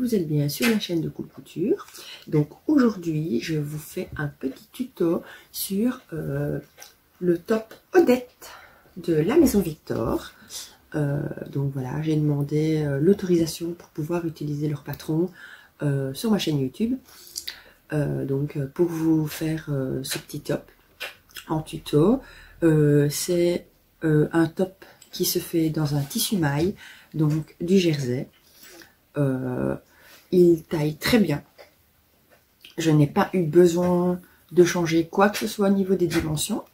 vous êtes bien sur la chaîne de Cool Couture. Donc aujourd'hui, je vous fais un petit tuto sur le top Odette de la Maison Victor. Donc voilà, j'ai demandé l'autorisation pour pouvoir utiliser leur patron sur ma chaîne YouTube. Donc pour vous faire ce petit top en tuto, c'est un top qui se fait dans un tissu maille, donc du jersey. Il taille très bien. Je n'ai pas eu besoin de changer quoi que ce soit au niveau des dimensions.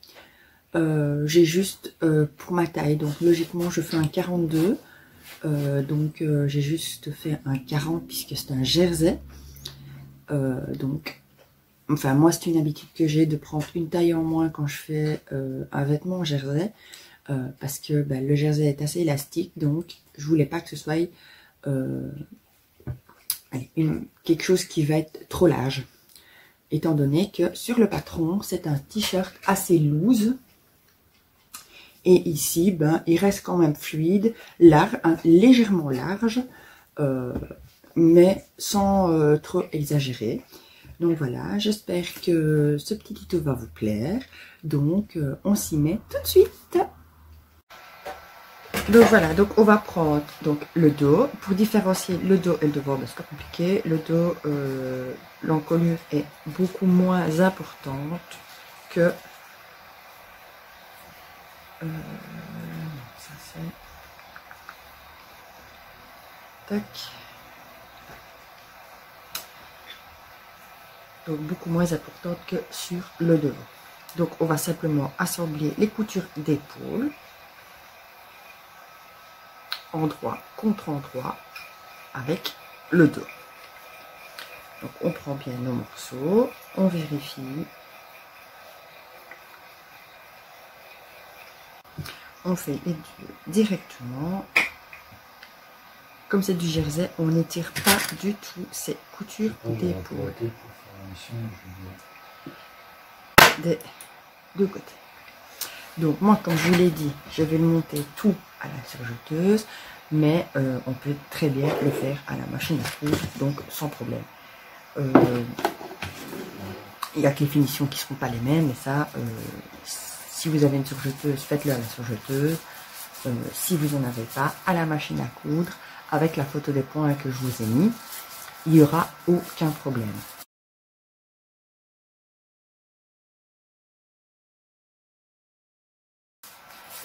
J'ai juste pour ma taille, donc logiquement je fais un 42, donc j'ai juste fait un 40 puisque c'est un jersey. Donc enfin moi c'est une habitude que j'ai de prendre une taille en moins quand je fais un vêtement en jersey, parce que le jersey est assez élastique, donc je voulais pas que ce soit quelque chose qui va être trop large, étant donné que sur le patron c'est un t-shirt assez loose et ici il reste quand même fluide, large, légèrement large, mais sans trop exagérer. Donc voilà, j'espère que ce petit tuto va vous plaire. Donc on s'y met tout de suite. Donc voilà, donc on va prendre donc le dos. Pour différencier le dos et le devant, c'est pas compliqué. Le dos, l'encolure est beaucoup moins importante que ça c'est tac. Donc beaucoup moins importante que sur le devant. Donc on va simplement assembler les coutures d'épaule, endroit contre endroit, avec le dos. Donc on prend bien nos morceaux, on vérifie, on fait les deux directement. Comme c'est du jersey, on n'étire pas du tout ces coutures d'épaule des deux côtés. Donc moi, comme je vous l'ai dit, je vais le monter tout à la surjeteuse, mais on peut très bien le faire à la machine à coudre, donc sans problème. Il y a que les finitions qui ne seront pas les mêmes, mais ça, si vous avez une surjeteuse, faites-le à la surjeteuse. Si vous n'en avez pas, à la machine à coudre, avec la photo des points que je vous ai mis, il n'y aura aucun problème.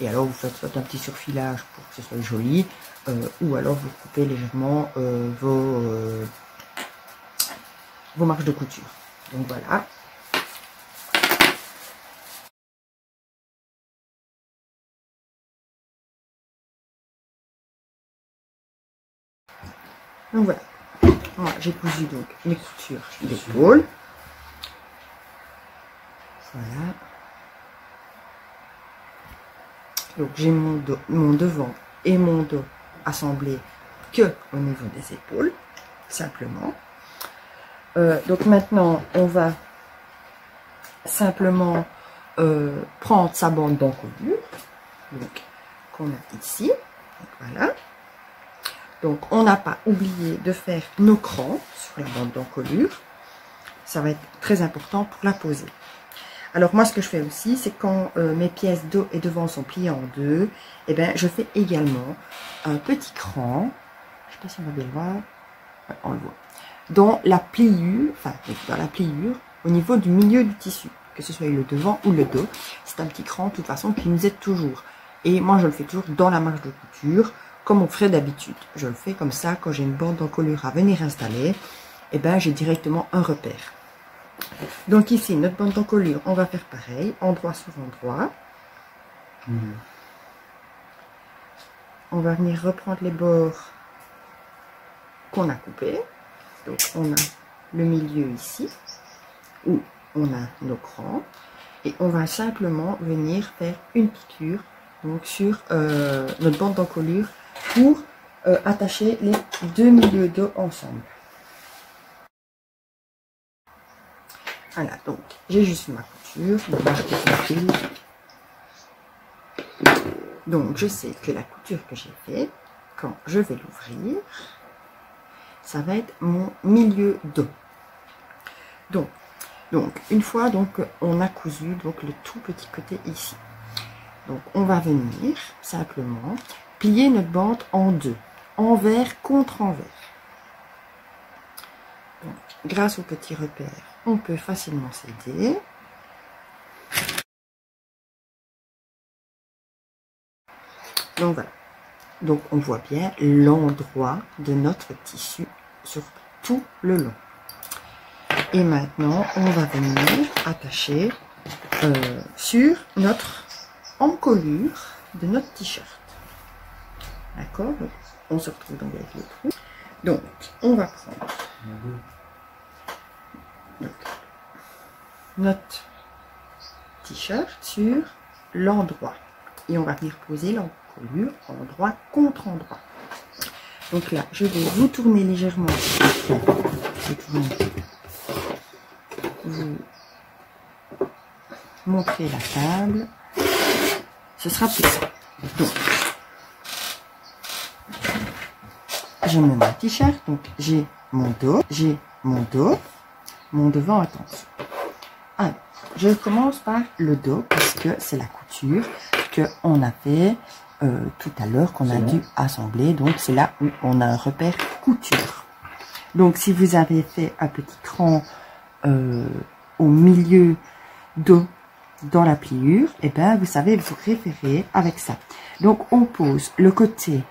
Et alors vous faites soit un petit surfilage pour que ce soit joli, ou alors vous coupez légèrement vos marges de couture. Donc voilà. Donc voilà. Moi j'ai cousu donc mes coutures d'épaule. Voilà. Donc j'ai mon devant et mon dos assemblés que au niveau des épaules, simplement. Donc maintenant on va simplement prendre sa bande d'encolure, donc qu'on a ici. Donc, voilà. Donc on n'a pas oublié de faire nos crans sur la bande d'encolure. Ça va être très important pour la poser. Alors moi ce que je fais aussi, c'est quand mes pièces dos et devant sont pliées en deux, et bien je fais également un petit cran, je ne sais pas si on va bien le voir, ouais, on le voit, dans la pliure, au niveau du milieu du tissu, que ce soit le devant ou le dos. C'est un petit cran de toute façon qui nous aide toujours. Et moi je le fais toujours dans la marge de couture, comme on ferait d'habitude. Je le fais comme ça, quand j'ai une bande d'encolure à venir installer, et ben j'ai directement un repère. Donc ici, notre bande d'encolure, on va faire pareil, endroit sur endroit. On va venir reprendre les bords qu'on a coupés. Donc on a le milieu ici, où on a nos crans. Et on va simplement venir faire une piqûre donc sur notre bande d'encolure pour attacher les deux milieux dos ensemble. Voilà, donc j'ai juste ma couture, donc je sais que la couture que j'ai fait, quand je vais l'ouvrir, ça va être mon milieu dos. Donc une fois on a cousu le tout petit côté ici, donc on va venir simplement plier notre bande en deux, envers contre envers. Donc, grâce au petit repère, on peut facilement s'aider. Donc voilà, donc on voit bien l'endroit de notre tissu sur tout le long. Et maintenant, on va venir attacher sur notre encolure de notre t-shirt. D'accord? On se retrouve donc avec le trou. Donc, on va prendre notre t-shirt sur l'endroit. Et on va venir poser l'encolure endroit contre endroit. Donc là, je vais vous tourner légèrement. Vous montrer la table. Ce sera plus simple. Donc, je mets mon t-shirt, donc j'ai mon dos, mon devant, attention. Alors, je commence par le dos, puisque c'est la couture qu'on a fait tout à l'heure, qu'on a dû assembler. Donc, c'est là où on a un repère couture. Donc, si vous avez fait un petit cran au milieu dos dans la pliure, et bien, vous savez vous référer avec ça. Donc, on pose le côté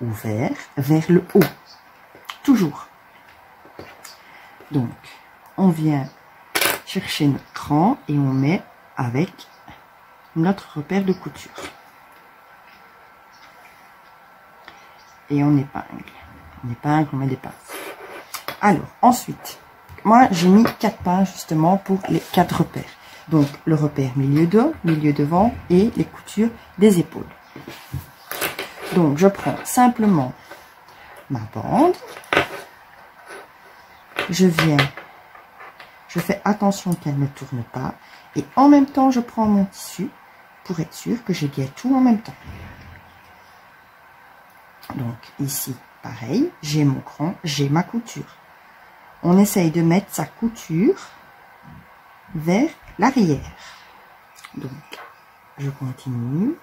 ouvert vers le haut, toujours. Donc, on vient chercher notre cran et on met avec notre repère de couture. Et on épingle, on met des pinces. Alors, ensuite, moi j'ai mis 4 pinces justement pour les 4 repères. Donc, le repère milieu dos, milieu devant et les coutures des épaules. Donc, je prends simplement ma bande. Je fais attention qu'elle ne tourne pas. Et en même temps, je prends mon tissu pour être sûr que j'ai bien tout en même temps. Donc, ici, pareil, j'ai mon cran, j'ai ma couture. On essaye de mettre sa couture vers l'arrière. Donc, je continue.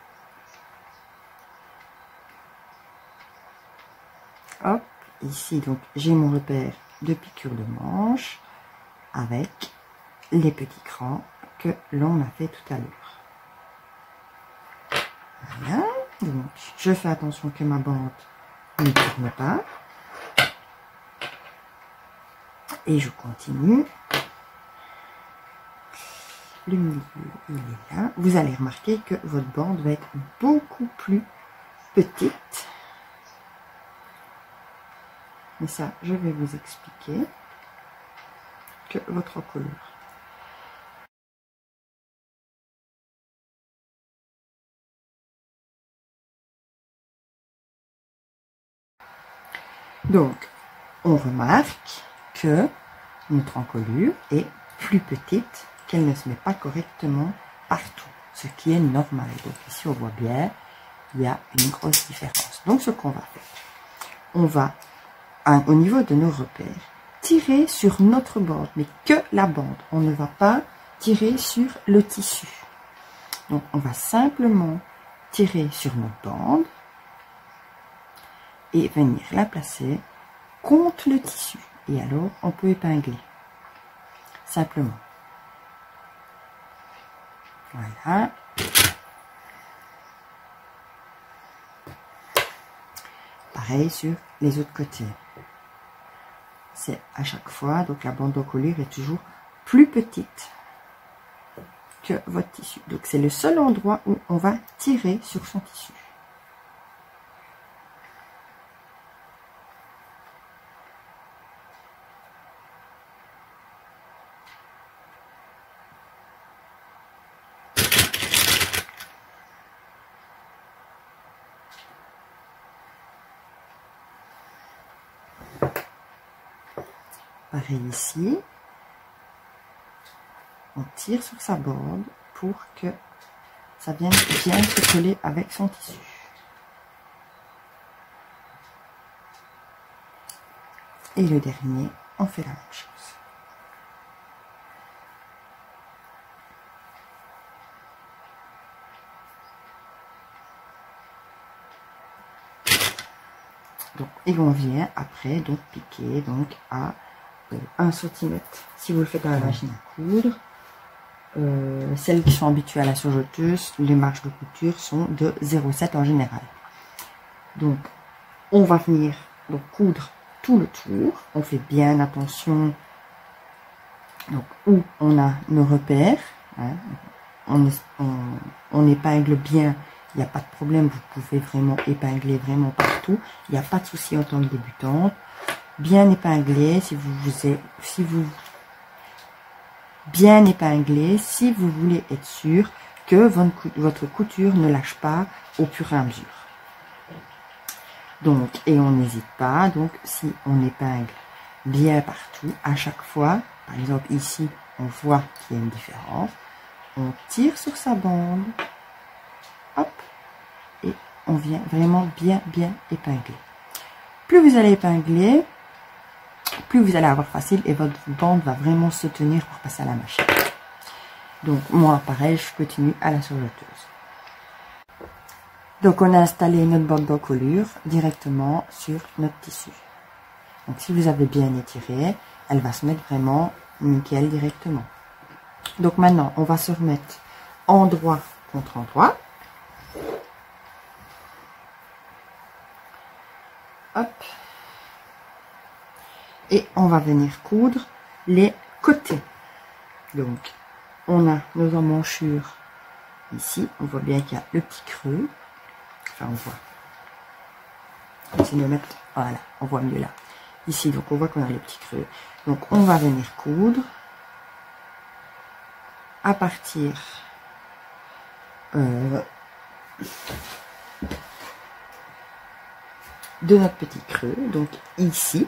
Hop, ici, donc, j'ai mon repère de piqûre de manche avec les petits crans que l'on a fait tout à l'heure. Voilà, donc, je fais attention que ma bande ne tourne pas. Et je continue. Le milieu, il est là. Vous allez remarquer que votre bande va être beaucoup plus petite. Mais ça, je vais vous expliquer que votre encolure. Donc, on remarque que notre encolure est plus petite, qu'elle ne se met pas correctement partout, ce qui est normal. Donc ici, on voit bien, il y a une grosse différence. Donc, ce qu'on va faire, on va, au niveau de nos repères, tirer sur notre bande, mais que la bande. On ne va pas tirer sur le tissu. Donc, on va simplement tirer sur notre bande et venir la placer contre le tissu. Et alors, on peut épingler. Simplement. Voilà. Pareil sur les autres côtés. C'est à chaque fois, donc la bande d'encolure est toujours plus petite que votre tissu. Donc c'est le seul endroit où on va tirer sur son tissu. Pareil ici, on tire sur sa bande pour que ça vienne bien se coller avec son tissu. Et le dernier, on fait la même chose. Donc, et on vient après donc piquer donc à 1 cm. Si vous le faites à la machine à coudre, celles qui sont habituées à la surjeteuse, les marges de couture sont de 0,7 en général. Donc, on va venir donc coudre tout le tour. On fait bien attention donc où on a nos repères. Hein. On épingle bien. Il n'y a pas de problème, vous pouvez vraiment épingler vraiment partout. Il n'y a pas de souci en tant que débutante. Bien épinglé, si vous bien épinglé, si vous voulez être sûr que votre couture ne lâche pas au fur et à mesure. Donc, et on n'hésite pas, donc si on épingle bien partout, à chaque fois, par exemple ici, on voit qu'il y a une différence, on tire sur sa bande, hop, et on vient vraiment bien épingler. Plus vous allez épingler, plus vous allez avoir facile et votre bande va vraiment se tenir pour passer à la machine. Donc moi pareil, je continue à la surjeteuse. Donc on a installé notre bande d'encolure directement sur notre tissu. Donc si vous avez bien étiré, elle va se mettre vraiment nickel directement. Donc maintenant on va se remettre endroit contre endroit. Hop. Et on va venir coudre les côtés. Donc, on a nos emmanchures ici. On voit bien qu'il y a le petit creux. Enfin, on voit. Essayer de mettre, voilà, on voit mieux là. Ici, donc on voit qu'on a les petits creux. Donc, on va venir coudre à partir de notre petit creux. Donc, ici.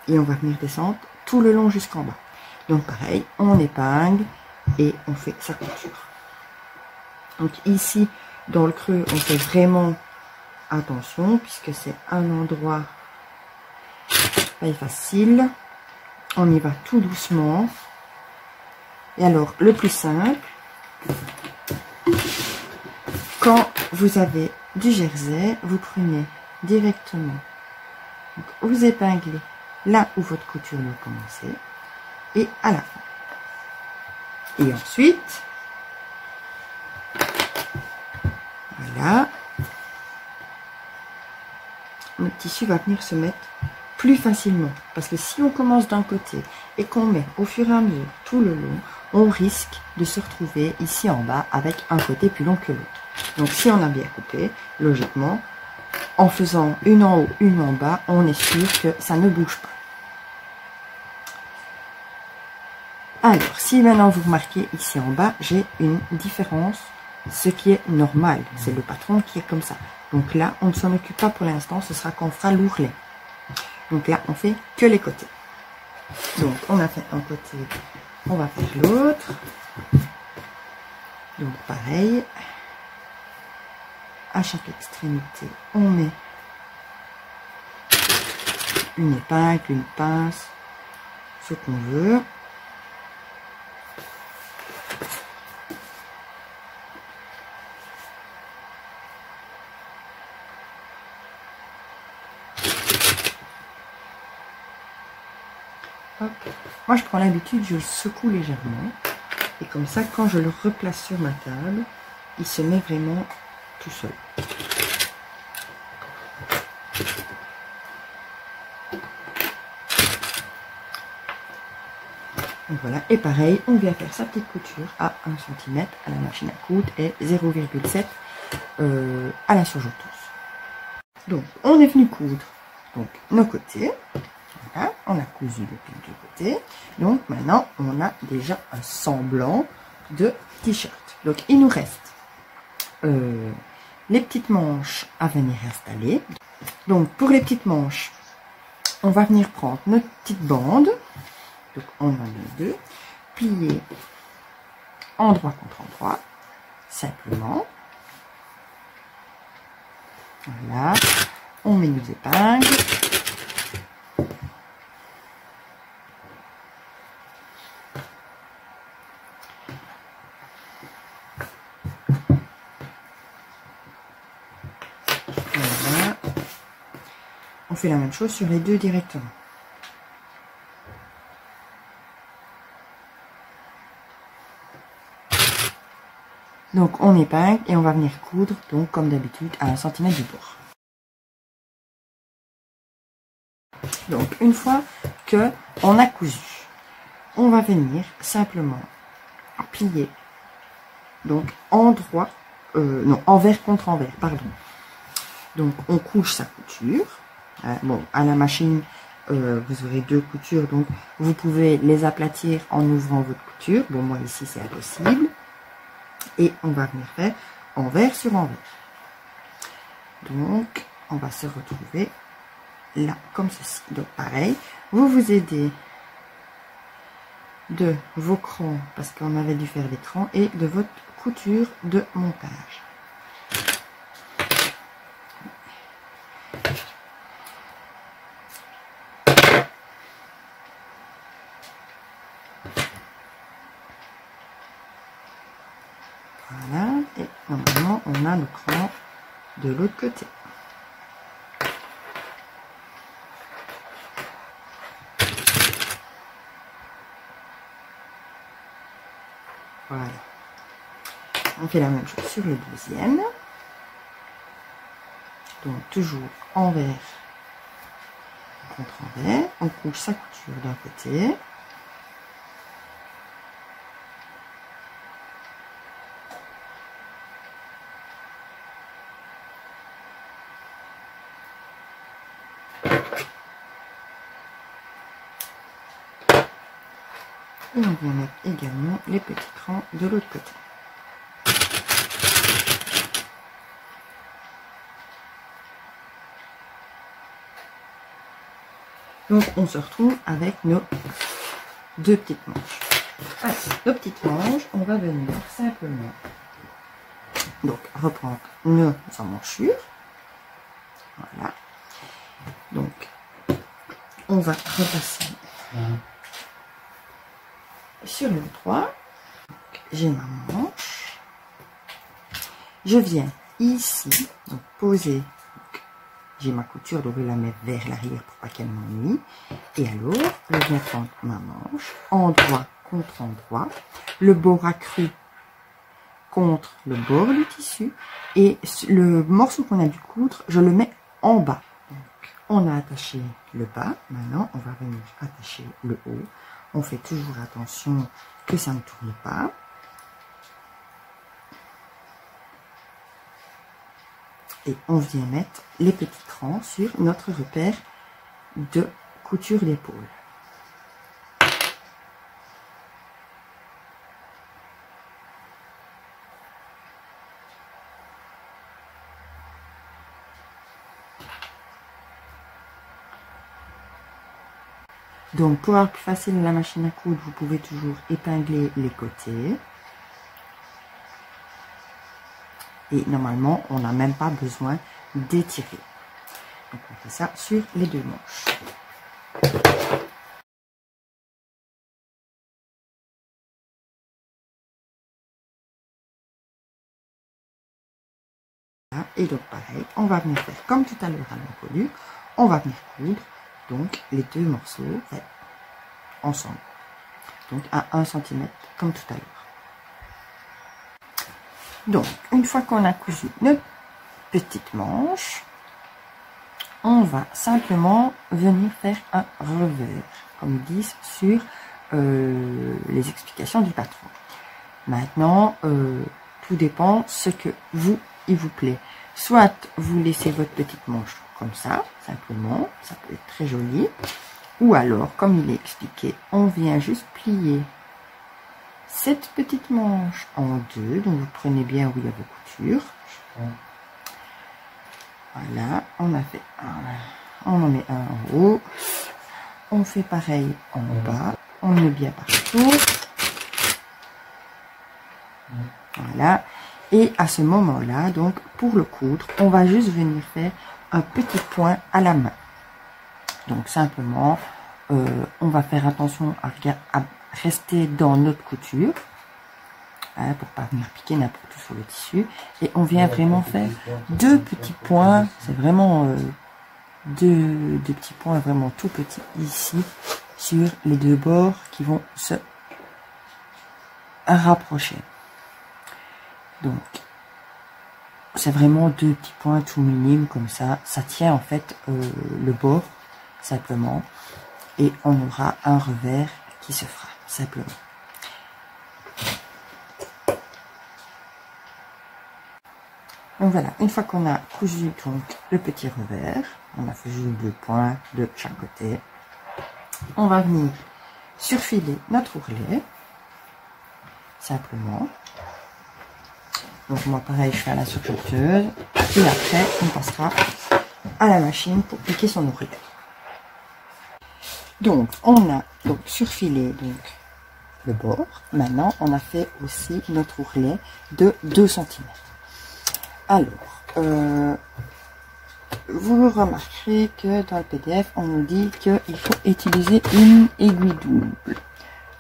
Et on va venir descendre tout le long jusqu'en bas. Donc pareil, on épingle et on fait sa couture. Donc ici, dans le creux, on fait vraiment attention puisque c'est un endroit pas facile. On y va tout doucement. Et alors, le plus simple, quand vous avez du jersey, vous prenez directement, donc, vous épinglez là où votre couture doit commencer et à la fin. Et ensuite, voilà, notre tissu va venir se mettre plus facilement. Parce que si on commence d'un côté et qu'on met au fur et à mesure tout le long, on risque de se retrouver ici en bas avec un côté plus long que l'autre. Donc si on a bien coupé, logiquement, en faisant une en haut, une en bas, on est sûr que ça ne bouge pas. Alors, si maintenant vous remarquez ici en bas, j'ai une différence, ce qui est normal. C'est le patron qui est comme ça. Donc là, on ne s'en occupe pas pour l'instant, ce sera quand on fera l'ourlet. Donc là, on fait que les côtés. Donc, on a fait un côté, on va faire l'autre. Donc pareil. À chaque extrémité, on met une épingle, une pince, ce qu'on veut. Hop. Moi, je prends l'habitude, je le secoue légèrement. Et comme ça, quand je le replace sur ma table, il se met vraiment tout seul. Donc voilà, et pareil, on vient faire sa petite couture à 1 cm à la machine à coudre et 0,7 à la surjeteuse. Donc, on est venu coudre donc, nos côtés. Voilà, on a cousu depuis les deux côtés. Donc maintenant, on a déjà un semblant de t-shirt. Donc il nous reste les petites manches à venir installer. Donc pour les petites manches, on va venir prendre notre petite bande. Donc on en a deux. Plier endroit contre endroit. Simplement. Voilà. On met nos épingles. fait la même chose sur les deux directement. Donc on épingle et on va venir coudre, donc comme d'habitude, à 1 cm du bord. Donc une fois que on a cousu, on va venir simplement plier, donc endroit, non, envers contre envers, pardon. Donc on couche sa couture. Bon, à la machine, vous aurez 2 coutures, donc vous pouvez les aplatir en ouvrant votre couture. Bon, moi ici c'est impossible. Et on va venir faire envers sur envers. Donc on va se retrouver là comme ceci. Donc pareil, vous vous aidez de vos crans, parce qu'on avait dû faire des crans, et de votre couture de montage. Voilà, et normalement on a le cran de l'autre côté. Voilà. On fait la même chose sur le deuxième. Donc toujours envers contre envers. On couche sa couture d'un côté. Et on vient mettre également les petits crans de l'autre côté. Donc on se retrouve avec nos 2 petites manches. Alors, nos petites manches, on va venir simplement donc reprendre nos emmanchures. Voilà. Donc on va repasser sur le 3. J'ai ma manche. Je viens ici donc poser. J'ai ma couture, donc je la mets vers l'arrière pour pas qu'elle m'ennuie. Et alors, je viens prendre ma manche, endroit contre endroit, le bord accru contre le bord du tissu, et le morceau qu'on a dû coudre, je le mets en bas. Donc, on a attaché le bas, maintenant on va venir attacher le haut. On fait toujours attention que ça ne tourne pas. Et on vient mettre les petits crans sur notre repère de couture d'épaule. Donc pour avoir plus facile la machine à coudre, vous pouvez toujours épingler les côtés. Et normalement, on n'a même pas besoin d'étirer. Donc on fait ça sur les 2 manches. Et donc pareil, on va venir faire comme tout à l'heure à l'encolure. On va venir coudre donc les 2 morceaux ensemble. Donc à 1 cm comme tout à l'heure. Donc, une fois qu'on a cousu notre petite manche, on va simplement venir faire un revers, comme ils disent sur les explications du patron. Maintenant, tout dépend ce que il vous plaît. Soit vous laissez votre petite manche comme ça, simplement, ça peut être très joli. Ou alors, comme il est expliqué, on vient juste plier cette petite manche en 2, donc vous prenez bien où il y a vos coutures. Voilà, on a fait un, on en met un en haut, on fait pareil en bas, on met bien partout. Voilà, et à ce moment-là, donc pour le coudre, on va juste venir faire un petit point à la main. Donc simplement, on va faire attention à rester dans notre couture, hein, pour pas venir piquer n'importe où sur le tissu, et on vient vraiment faire 2 petits points. C'est vraiment deux petits points vraiment tout petits ici sur les deux bords qui vont se rapprocher. Donc c'est vraiment deux petits points tout minimes comme ça tient en fait le bord simplement, et on aura un revers qui se fera simplement. Donc voilà, une fois qu'on a cousu donc le petit revers, on a cousu 2 points de chaque côté, on va venir surfiler notre ourlet simplement. Donc moi pareil, je fais à la surjeteuse et après on passera à la machine pour piquer son ourlet. Donc on a donc surfilé donc le bord. Maintenant on a fait aussi notre ourlet de 2 cm. Alors vous remarquerez que dans le PDF on nous dit qu'il faut utiliser une aiguille double.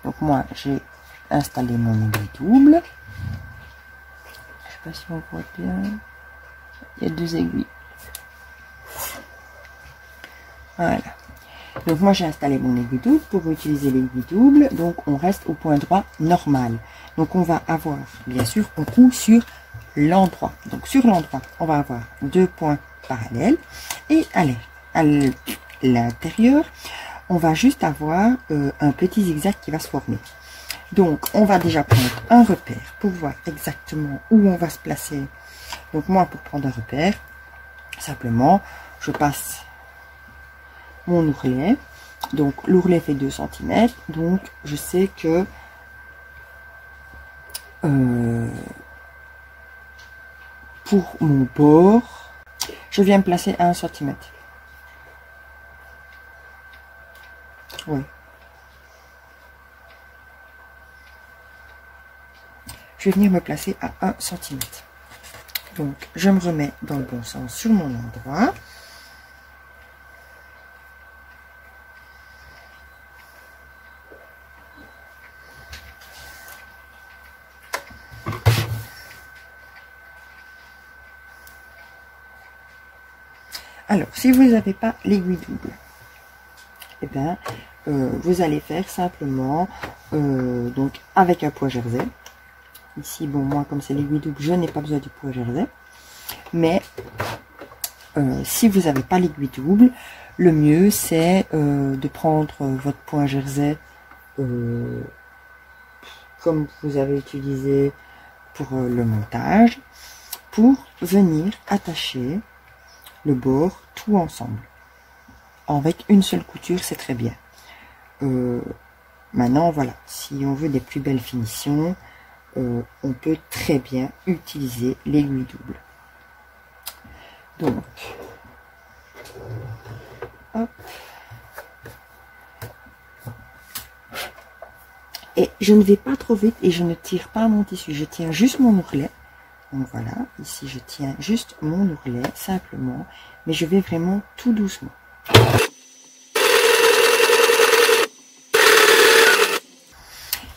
Donc moi j'ai installé mon aiguille double. Je sais pas si on voit bien. Il y a 2 aiguilles. Voilà. Donc moi j'ai installé mon aiguille double. Pour utiliser l'aiguille double, donc on reste au point droit normal. Donc on va avoir, bien sûr, on coud sur l'endroit. Donc sur l'endroit, on va avoir 2 points parallèles. Et allez, à l'intérieur, on va juste avoir un petit zigzag qui va se former. Donc on va déjà prendre un repère pour voir exactement où on va se placer. Donc moi, pour prendre un repère, simplement, je passe mon ourlet. Donc l'ourlet fait 2 cm, donc je sais que pour mon bord, je viens me placer à 1 cm. Oui. Je vais venir me placer à 1 cm. Donc je me remets dans le bon sens sur mon endroit. Alors, si vous n'avez pas l'aiguille double, eh bien, vous allez faire simplement donc avec un poids jersey. Ici, bon, moi, comme c'est l'aiguille double, je n'ai pas besoin du poids jersey. Mais si vous n'avez pas l'aiguille double, le mieux, c'est de prendre votre point jersey comme vous avez utilisé pour le montage, pour venir attacher le bord tout ensemble. Avec une seule couture, c'est très bien. Maintenant, voilà, si on veut des plus belles finitions, on peut très bien utiliser l'aiguille double. Donc, hop. Et je ne vais pas trop vite et je ne tire pas mon tissu, je tiens juste mon ourlet. Donc voilà, ici je tiens juste mon ourlet simplement, mais je vais vraiment tout doucement.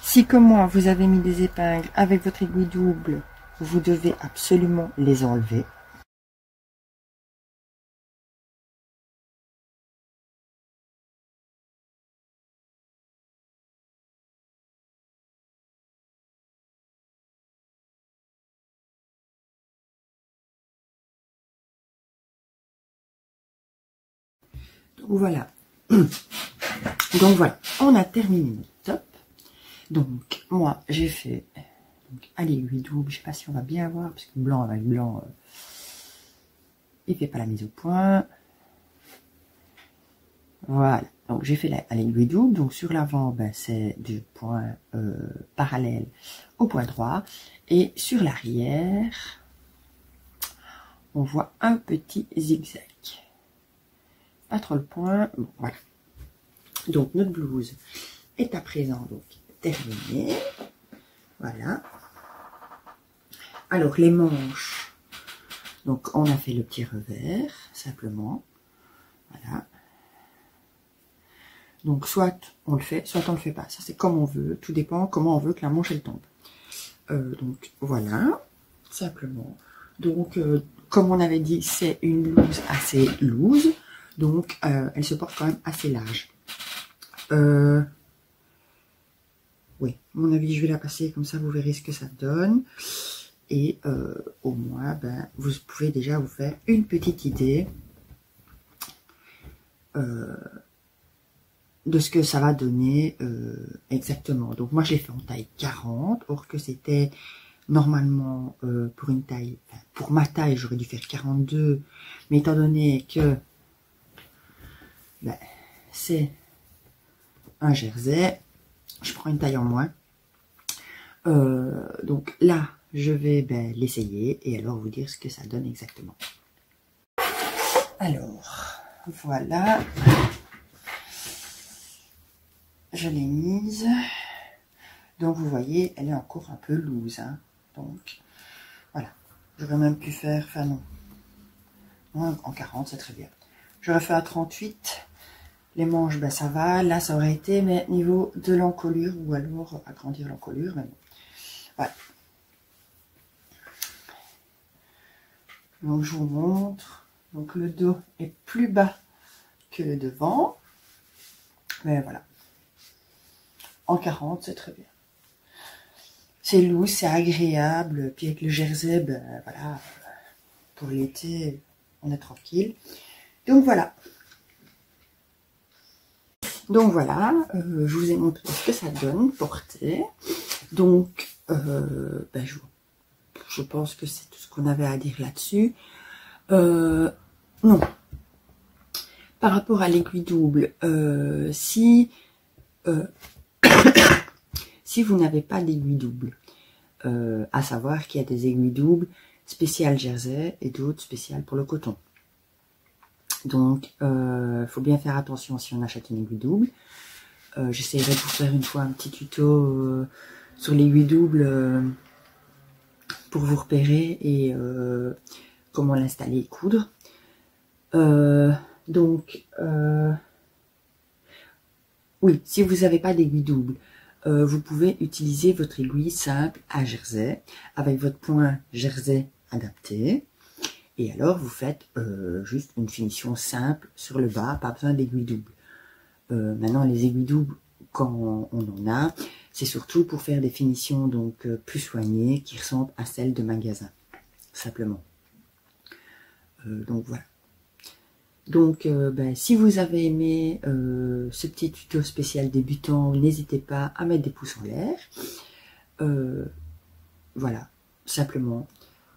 Si comme moi vous avez mis des épingles avec votre aiguille double, vous devez absolument les enlever. Donc voilà. Donc voilà, on a terminé notre top. Donc moi j'ai fait à l'aiguille double, je sais pas si on va bien voir parce que blanc avec blanc, il fait pas la mise au point. Voilà, donc j'ai fait à l'aiguille double. Donc sur l'avant, ben, c'est du point parallèle au point droit, et sur l'arrière, on voit un petit zigzag. Pas trop le point. Bon, voilà. Donc notre blouse est à présent donc terminée. Voilà. Alors les manches, donc on a fait le petit revers simplement. Voilà. Donc soit on le fait, soit on le fait pas. Ça c'est comme on veut. Tout dépend comment on veut que la manche elle tombe. Donc voilà, simplement. Donc comme on avait dit, c'est une blouse assez loose. Donc, elle se porte quand même assez large. Oui, à mon avis, je vais la passer comme ça, vous verrez ce que ça donne. Et au moins, ben, vous pouvez déjà vous faire une petite idée de ce que ça va donner exactement. Donc moi, je l'ai fait en taille 40, or que c'était normalement pour une taille, enfin, pour ma taille, j'aurais dû faire 42, mais étant donné que ben, c'est un jersey, je prends une taille en moins. Donc là, je vais ben, l'essayer et alors vous dire ce que ça donne exactement. Alors, voilà. Je l'ai mise. Donc vous voyez, elle est encore un peu loose. Hein. Donc, voilà. J'aurais même pu faire, enfin non. En 40, c'est très bien. J'aurais fait à 38. Les manches, ben ça va. Là, ça aurait été, mais niveau de l'encolure, ou alors agrandir l'encolure, mais bon. Voilà. Donc je vous montre. Donc le dos est plus bas que le devant. Mais voilà. En 40, c'est très bien. C'est lourd, c'est agréable. Puis avec le jersey, ben voilà. Pour l'été, on est tranquille. Donc voilà. Donc voilà, je vous ai montré ce que ça donne porter. Donc, ben je pense que c'est tout ce qu'on avait à dire là-dessus. Non. Par rapport à l'aiguille double, si vous n'avez pas d'aiguille double, à savoir qu'il y a des aiguilles doubles spéciales jersey et d'autres spéciales pour le coton. Donc, faut bien faire attention si on achète une aiguille double. J'essaierai de vous faire une fois un petit tuto sur l'aiguille double pour vous repérer et comment l'installer et coudre. Oui, si vous n'avez pas d'aiguille double, vous pouvez utiliser votre aiguille simple à jersey avec votre point jersey adapté. Et alors, vous faites juste une finition simple sur le bas, pas besoin d'aiguille double. Maintenant, les aiguilles doubles, quand on en a, c'est surtout pour faire des finitions donc plus soignées, qui ressemblent à celles de magasin, simplement. Donc voilà. Donc, ben, si vous avez aimé ce petit tuto spécial débutant, n'hésitez pas à mettre des pouces en l'air. Voilà, simplement.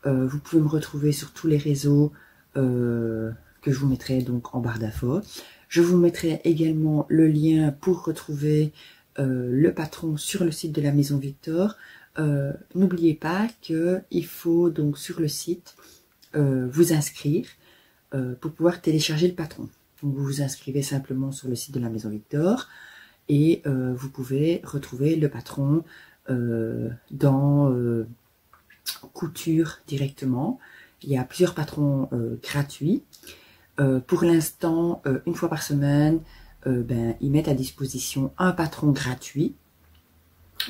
Vous pouvez me retrouver sur tous les réseaux que je vous mettrai donc en barre d'infos. Je vous mettrai également le lien pour retrouver le patron sur le site de la Maison Victor. N'oubliez pas qu'il faut donc sur le site vous inscrire pour pouvoir télécharger le patron. Donc vous vous inscrivez simplement sur le site de la Maison Victor et vous pouvez retrouver le patron dans couture directement. Il y a plusieurs patrons gratuits. Pour l'instant, une fois par semaine, ben, ils mettent à disposition un patron gratuit.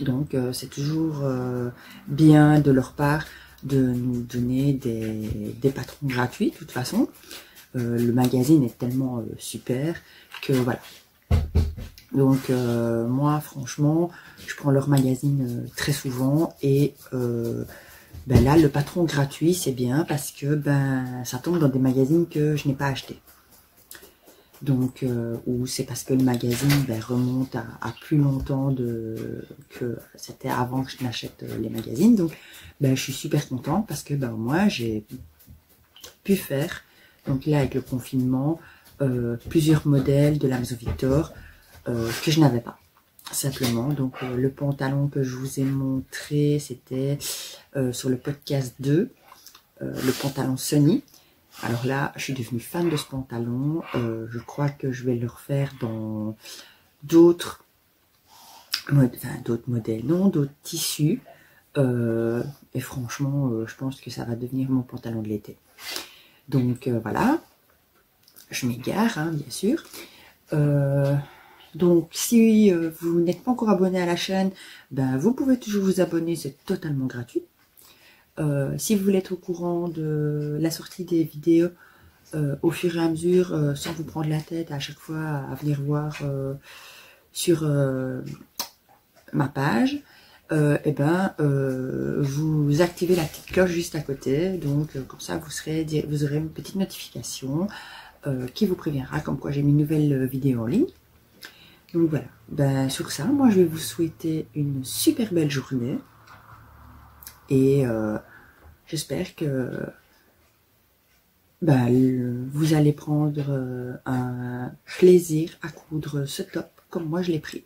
Donc c'est toujours bien de leur part de nous donner des patrons gratuits de toute façon. Le magazine est tellement super que voilà. Donc moi franchement, je prends leur magazine très souvent et ben là le patron gratuit c'est bien parce que ben ça tombe dans des magazines que je n'ai pas acheté. Donc ou c'est parce que le magazine ben, remonte à plus longtemps que c'était avant que je n'achète les magazines. Donc ben, je suis super contente parce que ben, moi j'ai pu faire, donc là avec le confinement, plusieurs modèles de la Maison Victor que je n'avais pas. Simplement, donc le pantalon que je vous ai montré, c'était sur le podcast 2, le pantalon Sunny. Alors là, je suis devenue fan de ce pantalon. Je crois que je vais le refaire dans d'autres modèles, non, d'autres tissus. Et franchement, je pense que ça va devenir mon pantalon de l'été. Donc voilà, je m'égare, hein, bien sûr. Donc, si vous n'êtes pas encore abonné à la chaîne, ben, vous pouvez toujours vous abonner, c'est totalement gratuit. Si vous voulez être au courant de la sortie des vidéos, au fur et à mesure, sans vous prendre la tête à chaque fois à venir voir sur ma page, et ben vous activez la petite cloche juste à côté, donc comme ça vous aurez une petite notification qui vous préviendra comme quoi j'ai mis une nouvelle vidéo en ligne. Donc voilà, ben sur ça, moi je vais vous souhaiter une super belle journée et j'espère que vous allez prendre un plaisir à coudre ce top comme moi je l'ai pris.